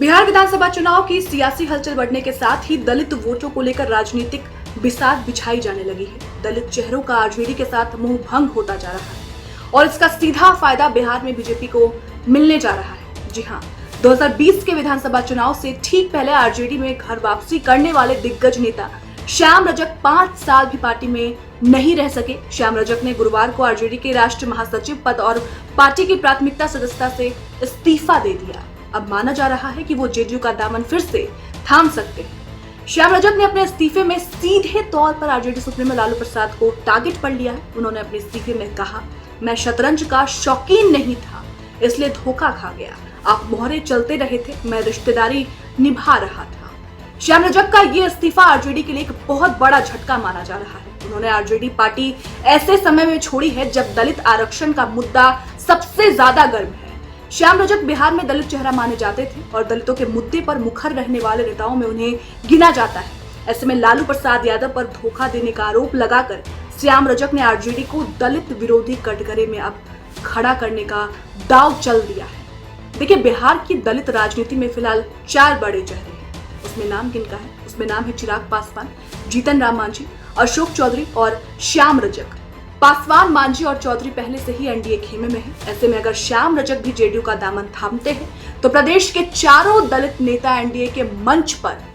बिहार विधानसभा चुनाव की सियासी हलचल बढ़ने के साथ ही दलित वोटों को लेकर राजनीतिक बिसात बिछाई जाने लगी है। दलित चेहरों का आरजेडी के साथ मुंह भंग होता जा रहा है और इसका सीधा फायदा बिहार में बीजेपी को मिलने जा रहा है। जी हां, 2020 के विधानसभा चुनाव से ठीक पहले आरजेडी में घर वापसी करने वाले दिग्गज नेता श्याम रजक 5 साल भी पार्टी में नहीं रह सके। श्याम रजक ने गुरुवार को आरजेडी के राष्ट्रीय महासचिव पद और पार्टी की प्राथमिकता सदस्यता से इस्तीफा दे दिया। अब माना जा रहा है कि वो जेडीयू का दामन फिर से थाम सकते हैं। श्याम रजक ने अपने इस्तीफे में सीधे तौर पर आरजेडी सुप्रीमो लालू प्रसाद को टारगेट पर लिया है। उन्होंने अपने इस्तीफे में कहा, मैं शतरंज का शौकीन नहीं था, इसलिए धोखा खा गया। आप मोहरे चलते रहे थे, मैं रिश्तेदारी निभा रहा था। श्याम रजक का ये इस्तीफा आरजेडी के लिए एक बहुत बड़ा झटका माना जा रहा है। उन्होंने आरजेडी पार्टी ऐसे समय में छोड़ी है जब दलित आरक्षण का मुद्दा सबसे ज्यादा गर्म है। श्याम रजक बिहार में दलित चेहरा माने जाते थे और दलितों के मुद्दे पर मुखर रहने वाले नेताओं में उन्हें गिना जाता है। ऐसे में लालू प्रसाद यादव पर धोखा देने का आरोप लगाकर श्याम रजक ने आरजेडी को दलित विरोधी कटघरे में अब खड़ा करने का दांव चल दिया है। देखिए, बिहार की दलित राजनीति में फिलहाल 4 बड़े चेहरे हैं। उसमें नाम किनका है? उसमें नाम है चिराग पासवान, जीतन राम मांझी, अशोक चौधरी और श्याम रजक। पासवान, मांझी और चौधरी पहले से ही एनडीए खेमे में है। ऐसे में अगर श्याम रजक भी जेडीयू का दामन थामते हैं तो प्रदेश के चारों दलित नेता एनडीए के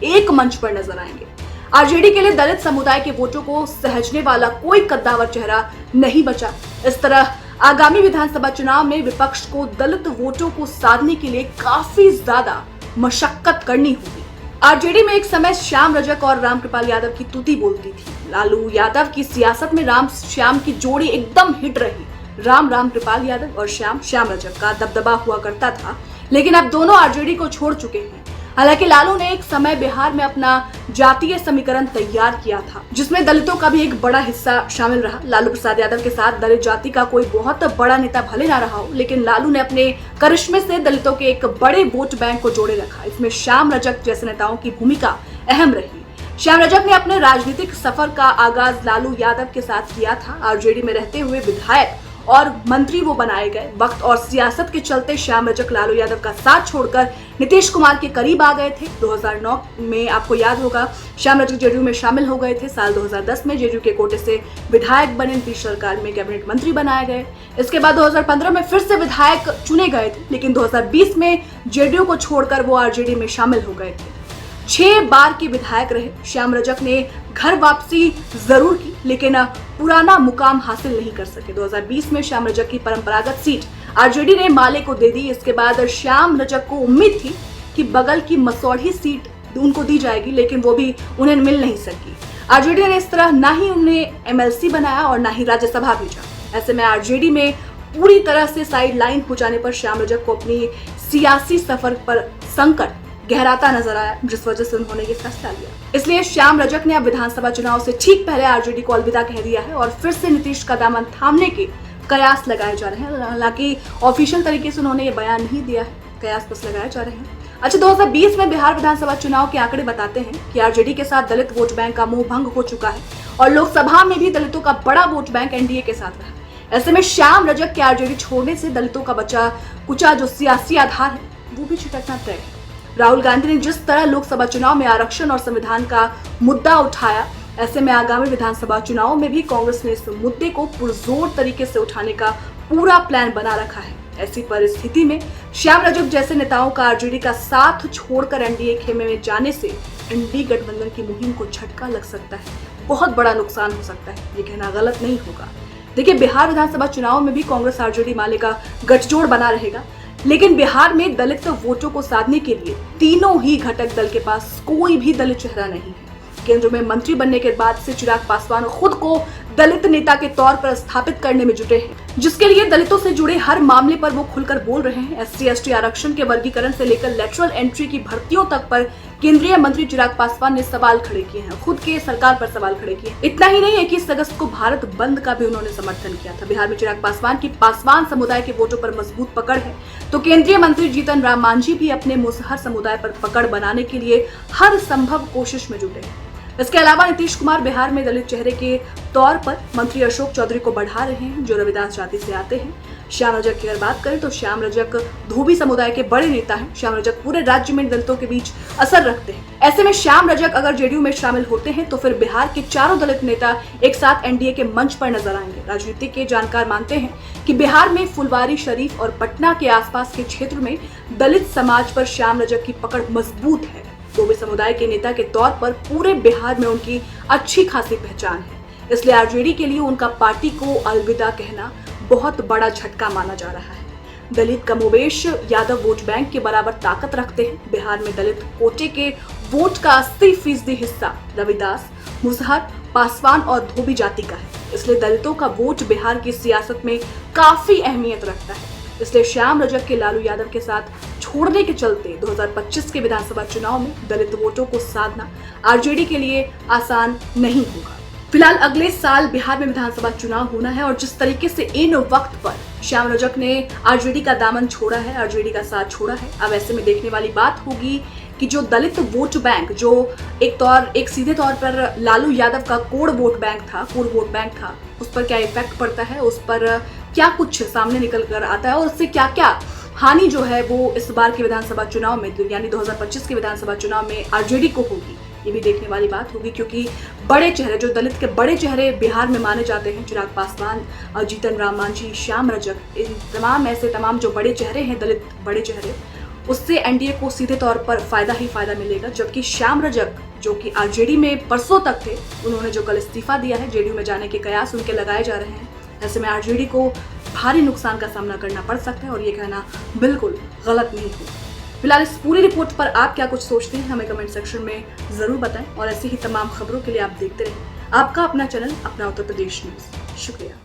एक मंच पर नजर आएंगे। आरजेडी के लिए दलित समुदाय के वोटों को सहजने वाला कोई कद्दावर चेहरा नहीं बचा। इस तरह आगामी विधानसभा चुनाव में विपक्ष को दलित वोटों को साधने के लिए काफी ज्यादा मशक्कत करनी होगी। आरजेडी में एक समय श्याम रजक और रामकृपाल यादव की तूती बोलती थी। लालू यादव की सियासत में राम श्याम की जोड़ी एकदम हिट रही। राम कृपाल यादव और श्याम रजक का दबदबा हुआ करता था, लेकिन अब दोनों आरजेडी को छोड़ चुके हैं। हालांकि लालू ने एक समय बिहार में अपना जातीय समीकरण तैयार किया था, जिसमें दलितों का भी एक बड़ा हिस्सा शामिल रहा। लालू प्रसाद यादव के साथ दलित जाति का कोई बहुत बड़ा नेता भले ना रहा हो, लेकिन लालू ने अपने करिश्मे से दलितों के एक बड़े वोट बैंक को जोड़े रखा। इसमें श्याम रजक जैसे नेताओं की भूमिका अहम रही। श्याम रजक ने अपने राजनीतिक सफर का आगाज लालू यादव के साथ किया था। आरजेडी में रहते हुए विधायक और मंत्री वो बनाए गए। वक्त और सियासत के चलते श्याम रजक लालू यादव का साथ छोड़कर नीतीश कुमार के करीब आ गए थे। 2009 में आपको याद होगा, श्याम रजक जेडीयू में शामिल हो गए थे। साल 2010 में जेडीयू के कोटे से विधायक बने, नीतीश सरकार में कैबिनेट मंत्री बनाए गए। इसके बाद 2015 में फिर से विधायक चुने गए थे, लेकिन 2020 में जेडीयू को छोड़कर वो आरजेडी में शामिल हो गए थे। 6 बार के विधायक रहे। श्याम रजक ने घर वापसी जरूर की, लेकिन पुराना मुकाम हासिल नहीं कर सके। 2020 में श्याम रजक की परंपरागत सीट आरजेडी ने माले को दे दी। इसके बाद श्याम रजक को उम्मीद थी कि बगल की मसौढ़ी सीट उनको दी जाएगी, लेकिन वो भी उन्हें मिल नहीं सकी। आरजेडी ने इस तरह ना ही उन्हें एमएलसी बनाया और ना ही राज्यसभा भेजा। ऐसे में आरजेडी में पूरी तरह से साइड लाइन हो जाने पर श्याम रजक को अपनी सियासी सफर पर संकट गहराता नजर आया, जिस वजह से उन्होंने ये फैसला लिया। इसलिए श्याम रजक ने अब विधानसभा चुनाव से ठीक पहले आरजेडी को अलविदा कह दिया है और फिर से नीतीश का दामन थामने के कयास लगाए जा रहे हैं। हालांकि ऑफिशियल तरीके से उन्होंने ये बयान नहीं दिया है, कयास बस लगाए जा रहे हैं। अच्छा, 2020 में बिहार विधानसभा चुनाव के आंकड़े बताते हैं कि आरजेडी के साथ दलित वोट बैंक का मुंह भंग हो चुका है और लोकसभा में भी दलितों का बड़ा वोट बैंक एनडीए के साथ रहा। ऐसे में श्याम रजक के आरजेडी छोड़ने से दलितों का बचा कुचा जो सियासी आधार है वो भी छिटकना तय है। राहुल गांधी ने जिस तरह लोकसभा चुनाव में आरक्षण और संविधान का मुद्दा उठाया, ऐसे में आगामी विधानसभा चुनाव में भी कांग्रेस ने इस मुद्दे को पुरजोर तरीके से उठाने का पूरा प्लान बना रखा है। ऐसी परिस्थिति में श्याम रजक जैसे नेताओं का आरजेडी का साथ छोड़कर एनडीए खेमे में जाने से एनडीए गठबंधन की मुहिम को झटका लग सकता है, बहुत बड़ा नुकसान हो सकता है। ये कहना गलत नहीं होगा। देखिए, बिहार विधानसभा चुनाव में भी कांग्रेस आरजेडी माले का गठजोड़ बना रहेगा, लेकिन बिहार में दलित वोटों को साधने के लिए तीनों ही घटक दल के पास कोई भी दलित चेहरा नहीं है। केंद्र में मंत्री बनने के बाद से चिराग पासवान खुद को दलित नेता के तौर पर स्थापित करने में जुटे हैं, जिसके लिए दलितों से जुड़े हर मामले पर वो खुलकर बोल रहे हैं। SC/ST आरक्षण के वर्गीकरण से लेकर लेटरल एंट्री की भर्तियों तक पर केंद्रीय मंत्री चिराग पासवान ने सवाल खड़े किए हैं, खुद के सरकार पर सवाल खड़े किए। इतना ही नहीं, 21 अगस्त को भारत बंद का भी उन्होंने समर्थन किया था। बिहार में चिराग पासवान की पासवान समुदाय के वोटों पर मजबूत पकड़ है, तो केंद्रीय मंत्री जीतन राम मांझी भी अपने मुसहर समुदाय पर पकड़ बनाने के लिए हर संभव कोशिश में जुटे हैं। इसके अलावा नीतीश कुमार बिहार में दलित चेहरे के तौर पर मंत्री अशोक चौधरी को बढ़ा रहे हैं, जो रविदास जाति से आते हैं। श्याम रजक की अगर बात करें तो श्याम रजक धोबी समुदाय के बड़े नेता हैं। श्याम रजक पूरे राज्य में दलितों के बीच असर रखते हैं। ऐसे में श्याम रजक अगर जेडीयू में शामिल होते हैं तो फिर बिहार के चारों दलित नेता एक साथ एनडीए के मंच पर नजर आएंगे। राजनीति के जानकार मानते हैं कि बिहार में फुलवारी शरीफ और पटना के आसपास के क्षेत्र में दलित समाज पर श्याम रजक की पकड़ मजबूत है। धोबी समुदाय के नेता के तौर पर पूरे बिहार में उनकी अच्छी खासी पहचान है, इसलिए आरजेडी के लिए उनका पार्टी को अलविदा कहना बहुत बड़ा झटका माना जा रहा है। दलित कमोबेश यादव वोट बैंक के बराबर ताकत रखते हैं। बिहार में दलित कोटे के वोट का 80% हिस्सा रविदास, मुसहर, पासवान और धोबी जाति का है, इसलिए दलितों का वोट बिहार की सियासत में काफी अहमियत रखता है। इसलिए श्याम रजक के लालू यादव के साथ छोड़ने के चलते 2025 के विधानसभा चुनाव में दलित वोटों को साधना आरजेडी के लिए आसान नहीं होगा। फिलहाल अगले साल बिहार में विधानसभा चुनाव होना है और जिस तरीके से इन वक्त पर श्याम रजक ने आरजेडी का दामन छोड़ा है, आरजेडी का साथ छोड़ा है, अब ऐसे में देखने वाली बात होगी कि जो दलित वोट बैंक, जो एक सीधे तौर पर लालू यादव का कोर वोट बैंक था, उस पर क्या इफेक्ट पड़ता है, उस पर क्या कुछ सामने निकल कर आता है और उससे क्या क्या हानि जो है वो इस बार के विधानसभा चुनाव में यानी 2025 के विधानसभा चुनाव में आरजेडी को होगी, ये भी देखने वाली बात होगी। क्योंकि बड़े चेहरे, जो दलित के बड़े चेहरे बिहार में माने जाते हैं, चिराग पासवान, जीतन राम मांझी, श्याम रजक, इन तमाम जो बड़े चेहरे हैं, दलित बड़े चेहरे, उससे एनडीए को सीधे तौर पर फायदा ही फायदा मिलेगा। जबकि श्याम रजक जो कि आरजेडी में परसों तक थे, उन्होंने जो कल इस्तीफा दिया है, जेडीयू में जाने के कयास उनके लगाए जा रहे हैं। ऐसे में आरजेडी को भारी नुकसान का सामना करना पड़ सकता है और ये कहना बिल्कुल गलत नहीं हो। फिलहाल इस पूरी रिपोर्ट पर आप क्या कुछ सोचते हैं, हमें कमेंट सेक्शन में जरूर बताएं और ऐसी ही तमाम खबरों के लिए आप देखते रहें आपका अपना चैनल, अपना उत्तर प्रदेश न्यूज। शुक्रिया।